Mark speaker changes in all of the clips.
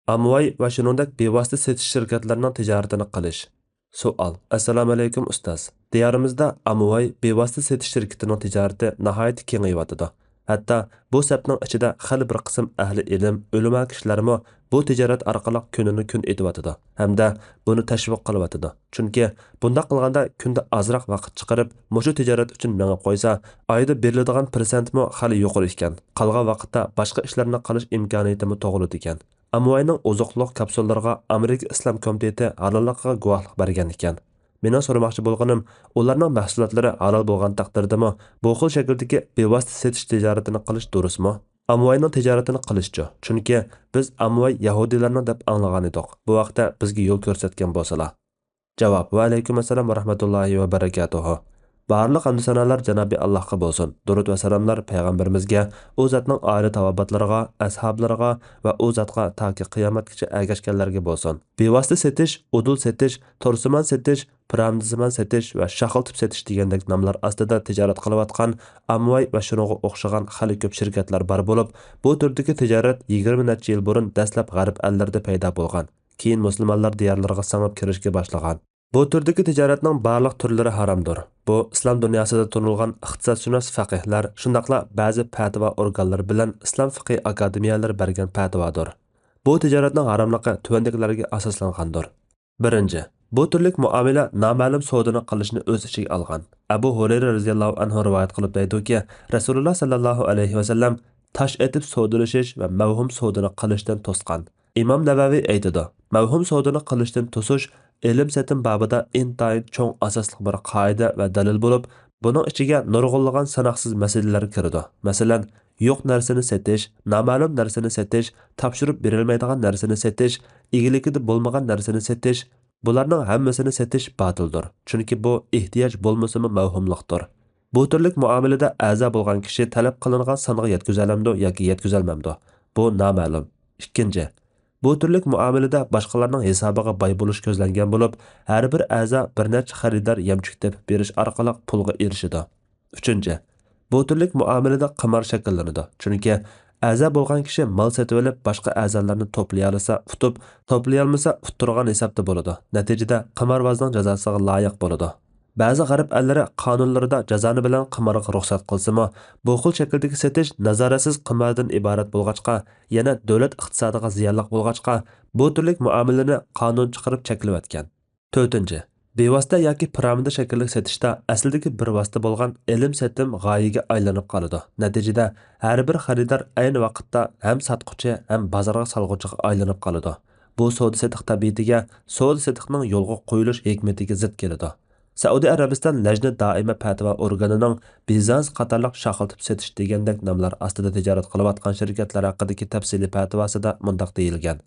Speaker 1: Amvay va shuningdek bevosita setish shirkatlarining tijoratini qilish. Savol. Assalomu alaykum ustoz. Diyorimizda Amvay bevosita setish shirkatining tijarati nihoyat kengayotidi. Hatto bu sapning ichida hali bir qism ahli ilm, ulamo kishilarmi bu tijorat orqali kunini kun etyotidi hamda buni tashviq qilyotidi. Chunki bunda qilganda kunda ozroq vaqt chiqarib, mushu tijorat uchun mengib qo'ysa, oyda beriladigan persentmi hali yuqori ekan. Qolgan vaqtda boshqa ishlarni qilish imkoniyatimi to'g'riladi ekan. Amvayning oziqliq kapsullariga Amerika Islom komiteti halolligiga guvohlik bergan ekan. Mening so'ramoqchi bo'lganim, ularning mahsulotlari halol bo'lgan taqdirdami, bu xil shakldagi bevosita setish tijoratini qilish durustmi? Amvayning tijoratini qilishchi. Chunki biz Amvay Yahudilarni deb anglagan edik. Bu vaqtda bizga yo'l ko'rsatgan bo'lsalar. Javob: Va alaykum assalom va rahmatullohi va barakatuh. Barliq hamd sanolar Janobi Allohga bo'lsin. Durud va salomlar payg'ambarimizga, u zotning oila tavobatlariga, ashablariga va u zotga toki qiyomatgacha ergashganlarga bo'lsin. Bevosita setish, udul setish, torsiman setish, piramidasiman setish va shaxiltib setish degandek nomlar ostida tijorat qilayotgan Amvay va shunga o'xshagan xali ko'p shirkatlar bor bo'lib, bu turdagi tijorat 20 necha yil burun dastlab g'arb ellarida paydo bo'lgan. Keyin musulmonlar diyorlariga singib kirishga boshlagan. Bu turdagi tijoratning barliq turlari haromdir. Bu islom dunyosida tunilgan iqtisodshunos faqihlar, shundaqla ba'zi fatvo organlari bilan islom fiqh akademiyalari bergan fatvodir. Bu tijoratning haromligi tuvandagilarga asoslangandir. Birinchi, bu turlik muomala noma'lum savdoni qilishni o'z ichiga olgan. Abu Hurayra radhiyallohu anhu rivoyat qilib deydi-ki, Rasululloh sallallohu alayhi vasallam tosh etib savdolashish va mavhum savdoni qilishdan to'sgan. Imom Navaviy aytadi: mavhum savdoni qilishdan to'sish ilm setim babida intayin cho'ng asosli bir qoida va dalil bo'lib, buning ichiga nurg'unlagan sanoqsiz masalalar kiradi. Masalan, yo'q narsani setish, noma'lum narsani setish, topshirib berilmaydigan narsani setish, egiligida bo'lmagan narsani setish, bularning hammasini setish batildir. Chunki bu ehtiyoj bo'lmasa-mu mavhumliqdir. Bu turlik muomalada a'zo bo'lgan kishi talab qilingan songa yetkazolmaydi yoki yetkazolmaydi. Bu noma'lum. Ikkinchi, bu turlik muomalada boshqalarning hisobiga boy bo'lish ko'zlangan bo'lib, har bir a'zo bir nechta xaridor yamchuk tepib berish orqali pulga erishadi. Uchinchi, bu turlik muomalada qimor shakllanadi. Chunki a'zo bo'lgan kishi mol sotib olib, boshqa a'zolarni to'play olsa, tutib, to'play olmasa, uttirgan hisobda bo'ladi. Natijada qimorbozning jazosiga loyiq bo'ladi. Ba'zi g'arb ellari qonunlarida jazoni bilan qimorga ruxsat qilsa-mu, bu xil shakldagi setish nazoratsiz qimordan iborat bo'lg'achqa, yana davlat iqtisodiga ziyonli bo'lg'achqa, bu turlik muomalani qonun chiqarib cheklayotgan. 4. Bevosita yoki piramida shaklli setishda aslidagi bir vosita bo'lgan ilm setim g'oyaga aylanib qoladi. Natijada har bir xaridor ayni vaqtda ham sotquchi, ham bozorga solg'uchiga aylanib qoladi. Bu savdo-setiq tabiatiga, savdo-setiqning yo'lga qo'yilish hikmatiga zid keladi. Saudiya Arabiston Lajna doima fatvo organining Bizans qatorliq shaxiltib setish degandek nomlar ostida tijorat qilayotgan shirkatlar haqidagi tafsiliy fatvosida mundaq deyilgan.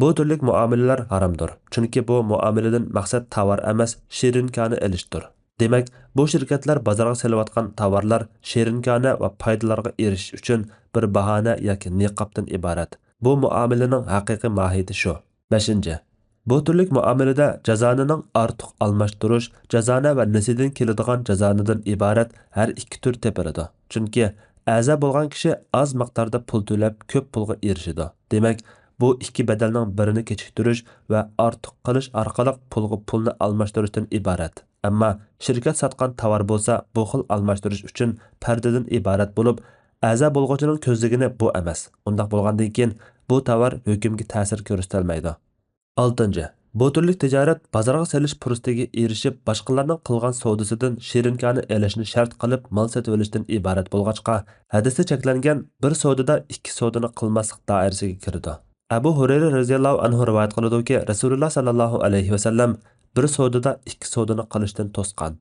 Speaker 1: Bu turlik muomalalar haromdir. Chunki bu muomaladan maqsad tovar emas, shirinkani ilishdir. Demak, bu shirkatlar bozorga solayotgan tovarlar shirinkani va foydalarga erishish uchun bir bahona yoki niqobdan iborat. Bu muomalaning haqiqiy mohiyati shu. 5. Bu turlik muomalada jazonining ortiq almashtirish, jazona va nasidan keladigan jazonidan iborat har ikki tur tepiladi. Chunki a'zo bo'lgan kishi oz miqdorda pul to'lab ko'p pulga erishadi. Demak, bu ikki badalning birini kechiktirish va ortiq qilish orqali pulni almashtirishdan iborat. Ammo shirkat sotgan tovar bo'lsa, bu xil almashtirish uchun pardadan iborat bo'lib, a'zo bo'lg'uchining ko'zligini bu emas. Undaq bo'lgandan keyin bu tovar hukmga ta'sir ko'rsatilmaydi. 6. Bu turlik tijorat bozorga selish fursatiga erishib, boshqalarning qilgan savdosidan shirinkani elishni shart qilib mol sotib olishdan iborat bo'lg'achqa, hadisda cheklangan bir savdoda ikki savdoni qilmaslik doirasiga kirdi. Abu Hurayra radhiyallohu anhu rivoyat qiladi-ki, Rasululloh sallallohu alayhi vasallam bir savdoda ikki savdoni qilishdan to'sgan.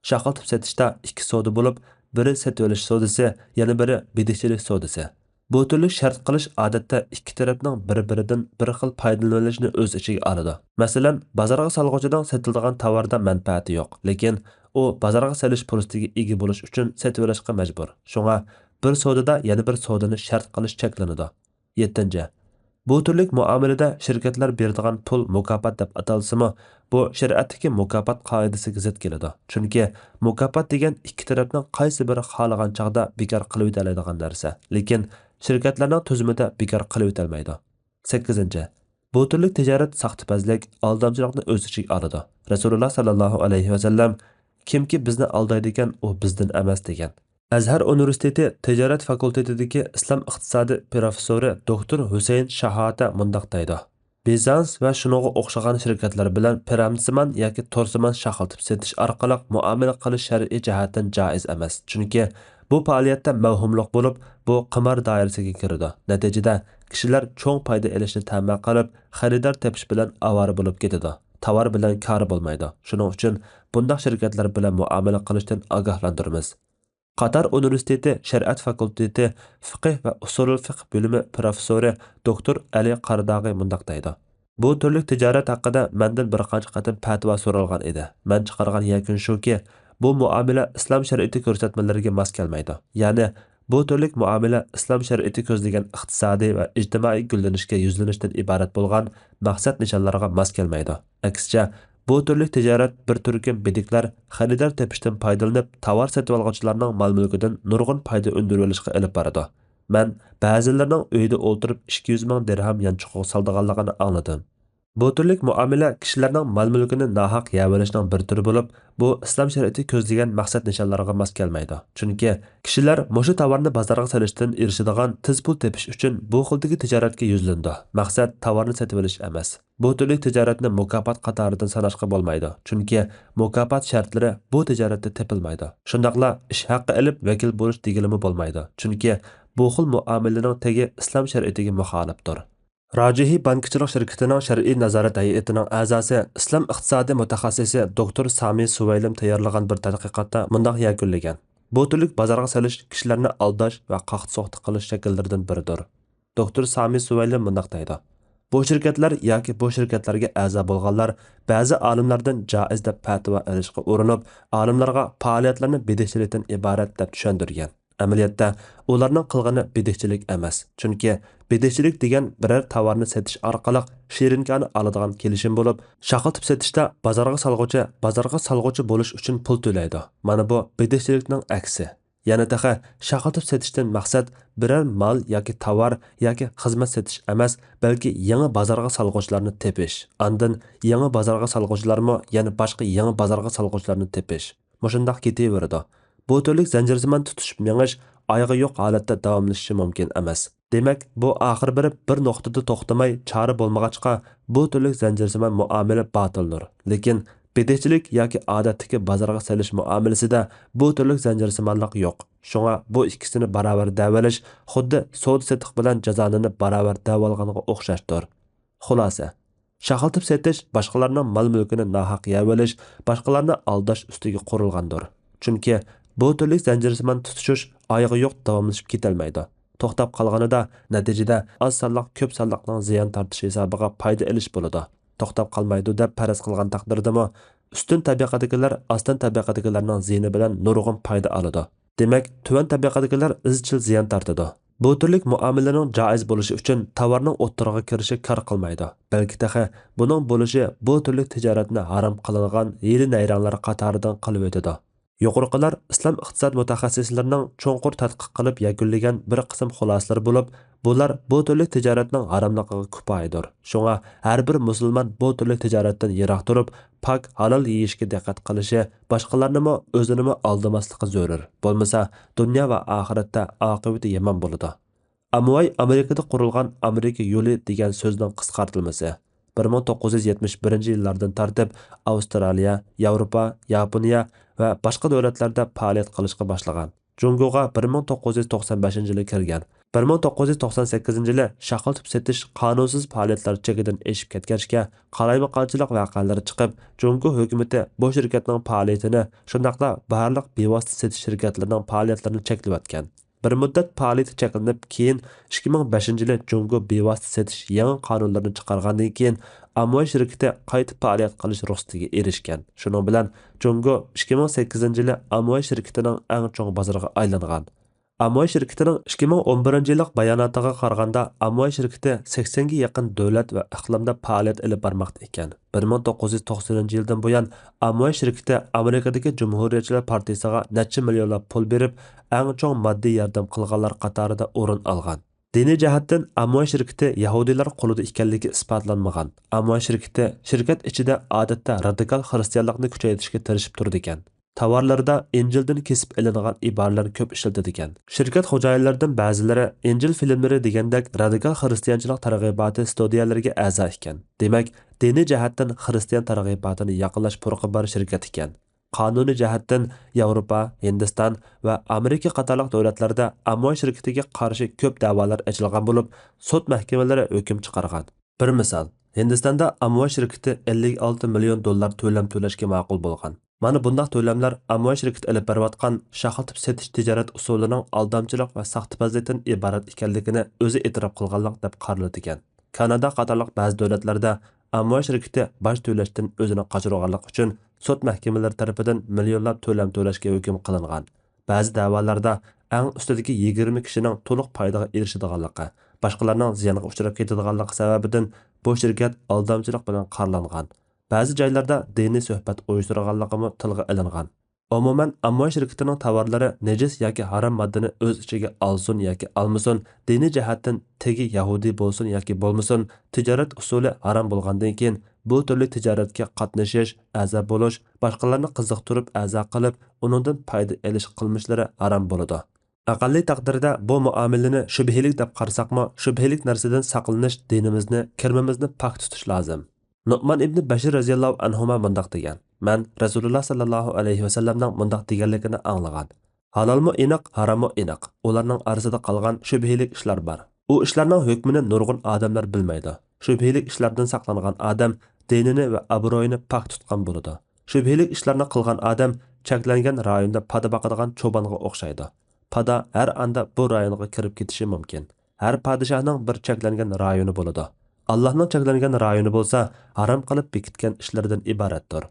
Speaker 1: Shaxiltib setishda ikki savdo bo'lib, biri sotib olish savdosi, yana biri bidikchilik savdosi. Bu turlik shart qilish odatda ikki tarafning bir-biridan bir xil foydalanishni o'z ichiga oladi. Masalan, bozorga solg'uchidan sotiladigan tovarda manfaati yo'q, lekin u bozorga solish fursatiga ega bo'lish uchun sotib olishga majbur. Shunga bir savdoda yana bir savdoni shart qilish cheklanadi. 7. Bu turlik muomalada shirkatlar beradigan pul mukofot deb atalsa-mu, bu shariatdagi mukofot qoidasiga zid keladi. Chunki mukofot degan ikki tarafning qaysi biri xohlagan chaqda bekor qilib o'tadigan narsa, lekin shirkatlarning tuzumida bekor qilib o'tilmaydi. 8. Bu türlük ticaret saxtapazlik, aldamchilikni o'z ichiga oladi. Rasululloh sallallohu alayhi vasallam kimki bizni aldaydi ekan, u bizdan emas degan. Azhar universiteti tijorat fakultetidagi islom iqtisodi professori doktor Husayn Shahota mundoq deydi. Bizans va shuningga o'xshagan shirkatlar bilan piramidsimon yoki to'rsimon shaxiltib setish orqali muomala qilish shar'iy jihatdan joiz emas. Chunki bu faoliyatda mavhumlik bo'lib, bu qimor doirasiga kiradi. Natijada kishilar cho'ng foyda olishni ta'ma qilib, xaridor tepish bilan avara bo'lib ketadi. Tovar bilan kori bo'lmaydi. Shuning uchun bunday shirkatlar bilan muomala qilishdan ogohlantiramiz. Qatar Universiteti Shariat fakulteti fiqh va usulul fiqh bölümü professori doktor Ali Qardag'i mundaq deydi. Bu türlük tijorat haqida mendan bir qancha qatim fatvo so'ralgan edi. Men chiqargan yakun shuki, bu muomala islom shariati ko'rsatmalariga mos kelmaydi. Ya'ni bu türlük muomala islom shariati ko'zlagan iqtisodiy va ijtimoiy gullanishga yuzlanishdan iborat bo'lgan maqsad nishonlariga mos kelmaydi. Aksincha, bu türlük ticaret bir türküm bidikler xaridar tepishdan foydalanib, tovar sotib oluvchilarning mol-mulkidan nurg'un foyda undirib olishga olib boradi. Men ba'zilarning uyida o'tirib 200 ming dirham yanchiqqa soldiganligini angladim. Bu türlük muomala kishilarning mol-mulkini nohaq yeb olishning bir turi bo'lib, bu islom shariati ko'zlagan maqsad nishonlariga mos kelmaydi. Chunki kishilar mushu tovarni bozorga solishdan erishadigan tez pul tepish uchun bu xildagi tijoratga yuzlandi. Maqsad tovarni sotib olish emas. Bu türlük tijoratni mukofot qatoridan sanashga bo'lmaydi. Chunki mukofot shartlari bu tijoratda tepilmaydi. Shundaqla ish haqqi olib vakil bo'lish degilimi bo'lmaydi. Chunki bu xil muomalaning tagi islom shariatiga muxolifdir. Rajihi bankchilik shirkatining shar'iy nazorat hay'atining a'zosi, islom iqtisodi mutaxassisi doktor Sami Suvaylim tayyorlagan bir tadqiqotda mundaq yakunlagan. Bu türlük bozorga solish kishilarni aldash va qaqt-soqti qilish shakllaridan biridir. Doktor Sami Suvaylim mundaq deydi. Bu shirkatlar yoki bu shirkatlarga a'zo bo'lganlar ba'zi olimlardan joiz deb fatvo olishga urinib, olimlarga faoliyatlarni bid'atchilikdan iborat deb tushundirgan. Amaliyotda ularning qilgani bid'atchilik emas. Chunki bid'atchilik degan biror tovarni sotish orqali shirinkani oladigan kelishim bo'lib, shaxiltib sotishda bozorga solg'uvchi bo'lish uchun pul to'laydi. Mana bu bid'atchilikning aksi. Yana taxa shaxiltib sotishdan maqsad biror mol yoki tovar yoki xizmat sotish emas, balki yangi bozorga solg'uvchilarni tepish. Ondan yangi bozorga solg'uvchilarmi, yana boshqa yangi bozorga solg'uvchilarni tepish. Mushundaq ketaveradi. Bu türlük zanjirsimon tutishib mengish oyog'i yo'q holatda davomlashishi mumkin emas. Demak, bu oxir bir nuqtada to'xtamay chora bo'lmag'achqa bu türlük zanjirsimon muomala botildir. Lekin bid'atchilik yoki odatdagi bozorga solish muomalasida bu türlük zanjirsimonlik yo'q. Shunga bu ikkisini barobar davolash xuddi savdo-sotiq bilan jazonini barobar davolganga o'xshashdir. Xulosa: shaxiltib setish boshqalarning mol-mulkini nohaq yeb olish, boshqalarni aldash ustiga qurilgandir. Chunki bu türlük zanjirsimon tutishish oyog'i yo'q davomlashib ketilmaydi. To'xtab qolganida natijada oz sonliq ko'p sonliqning ziyon tortishi hisobiga foyda olish bo'ladi. To'xtab qolmaydi deb faraz qilgan taqdirdami, ustun tabaqadagilar ostin tabaqadagilarning ziyoni bilan nurg'un foyda oladi. Demak, tuvan tabaqadagilar izchil ziyon tortadi. Bu türlük muomalaning joiz bo'lishi uchun tovarning o'ttirig'iga kirishi kar qilmaydi. Balki taxa buning bo'lishi bu türlük tijoratni harom qilingan yili nayronlar qatoridan qilib o'tadi. Yuqoriqilar islom iqtisod mutaxassislarining cho'nqur tadqiq qilib yakunlagan bir qism xulosalar bo'lib, bular bu türlük tijoratning haromligiga kifoyadir. Shunga har bir musulmon bu türlük tijoratdan yiroq turib, pak halol yeyishga diqqat qilishi, boshqalarni o'zini aldamasligi zarur. Bo'lmasa, dunyo va oxiratda oqibati yomon bo'ladi. Amway Amerikada qurilgan Amerika yo'li degan so'zning qisqartirilmasi. 1971-yillardan tartib Avstraliya, Yevropa, Yaponiya va boshqa davlatlarda faoliyat qilishga boshlagan. Jungoga 1995-yili kirgan. 1998-yili shaxiltib setish qonunsiz faoliyatlar chekidan eshib ketgachga qalaymiqonchilik voqealari chiqib, Jungo hukumati bu shirkatning faoliyatini, shundaqla barliq bevosita setish shirkatlarining faoliyatlarini cheklayotgan. Bir muddat faoliyati cheklanib, keyin 2005-yili Jungo bevosita setish yangi qonunlarini chiqargandan keyin Amway shirkati qayta faoliyat qilish ruxsatiga erishgan. Shuning bilan Jungo 2008-yili Amway shirkatining eng chong bozoriga aylangan. Amway shirkatining 2011-yillik bayonotiga qaraganda Amway shirkati 80 ga yaqin davlat va iqlimda faoliyat olib bormoqda ekan. 1990-yildan buyon Amway shirkati Amerikadagi Cumhuriyetçiler partiyasiga necha millionlab pul berib, eng chong moddiy yordam qilganlar qatorida o'rin olgan. Dini jihatdan Amway şirketi Yahudilar qo'lida ekanligi isbotlanmagan. Amway şirketi shirkat ichida odatda radikal xristianlikni kuchaytirishga tirishib turdi ekan. Tovarlarda Injildan kesib ilingan iboralar ko'p ishlatiladi ekan. Shirkat xo'jayinlaridan ba'zilari Injil filmlari degandek radikal xristianchilik targ'iboti studiyalariga a'zo ekan. Demak, diniy jihatdan xristian targ'ibotini yaqinlash purqi bor shirkat ekan. Qonuniy jihatdan Yevropa, Hindiston va Amerika qatorliq davlatlarda Amway shirkatiga qarshi ko'p da'volar ochilgan bo'lib, sud mahkamalari hukm chiqargan. Bir misol, Hindistonda Amway shirkati 56 million dollar to'lam to'lashga ma'qul bo'lgan. Mana bunday to'lamlar Amway shirkati olib borayotgan shaxlatib setish tijorat usulining aldamchilik va saxtipazlikdan iborat ekanligini o'zi e'tirof qilganlik deb qaraladi ekan. Kanada qatorliq ba'zi davlatlarda Amway shirkati boj to'lashdan o'zini qochirganlik uchun sud mahkamalari tarafidan millionlab to'lam to'lashga hukm qilingan. Ba'zi da'volarda eng ustidagi 20 kishining to'liq foydaga erishadiganligi, boshqalarning ziyonga uchrab ketadiganligi sababidan bu shirkat aldamchilik bilan qarlangan. Ba'zi joylarda diniy suhbat uyushtirganligi tilga ilingan. Umuman, Amway shirkatining tovarlari najis yoki harom moddani o'z ichiga olsin yoki olmasin, diniy jihatdan tegi Yahudi bo'lsin yoki bo'lmasin, tijorat usuli harom bo'lgandan keyin bu turli tijoratga qatnashish, a'zo bo'lish, boshqalarni qiziqtirib a'zo qilib, uningdan foyda olish qilmishlari harom bo'ladi. Aqalli taqdirda bu muomalani shubhilik deb qarsaqmi, shubhilik narsadan saqlanish dinimizni, kirmimizni pok tutish lozim. Nu'man ibn Bashir radhiyallohu anhuma mundaq degan: "Men Rasululloh sallallohu alayhi va sallamning mundaq deganligini anglagan. Halolmi aniq, harommi aniq. Ularning orasida qolgan shubhilik ishlar bor. U ishlarning hukmini nurg'un odamlar bilmaydi. Shubhilik ishlardan saqlangan odam dinini va obro'yini pok tutgan bo'ladi. Shubhilik ishlarni qilgan odam cheklangan rayonda pada boqadigan cho'bonga o'xshaydi. Pada har anda bu rayonga kirib ketishi mumkin. Har podshohning bir cheklangan rayoni bo'ladi. Allah'ның cheklangan rayoni bo'lsa, harom qilib bekitgan ishlardan iboratdir.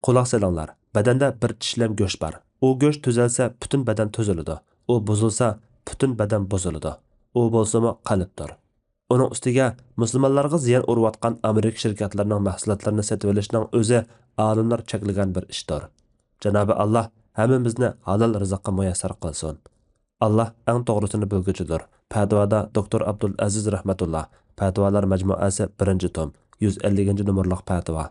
Speaker 1: Quloq solinglar. Badanda bir tishlam go'sht bor. U go'sht tuzalsa, butun badan tuziladi. U buzilsa, butun badan buziladi. U bo'lsa-mu qalbdir. Uning ustiga musulmonlarga ziyon urayotgan Amerika shirkatlarining mahsulotlarini sotib olishning o'zi olimlar cheklagan bir ishdir. Janobi Alloh hammamizni halol rizqqa muyassar qilsin. Allah eng to'g'risini bilguchidir. Padvada Dr. Abdul Aziz rahmatullah. Fatvalar majmuasi 1-tom, 150-numurliq fatva.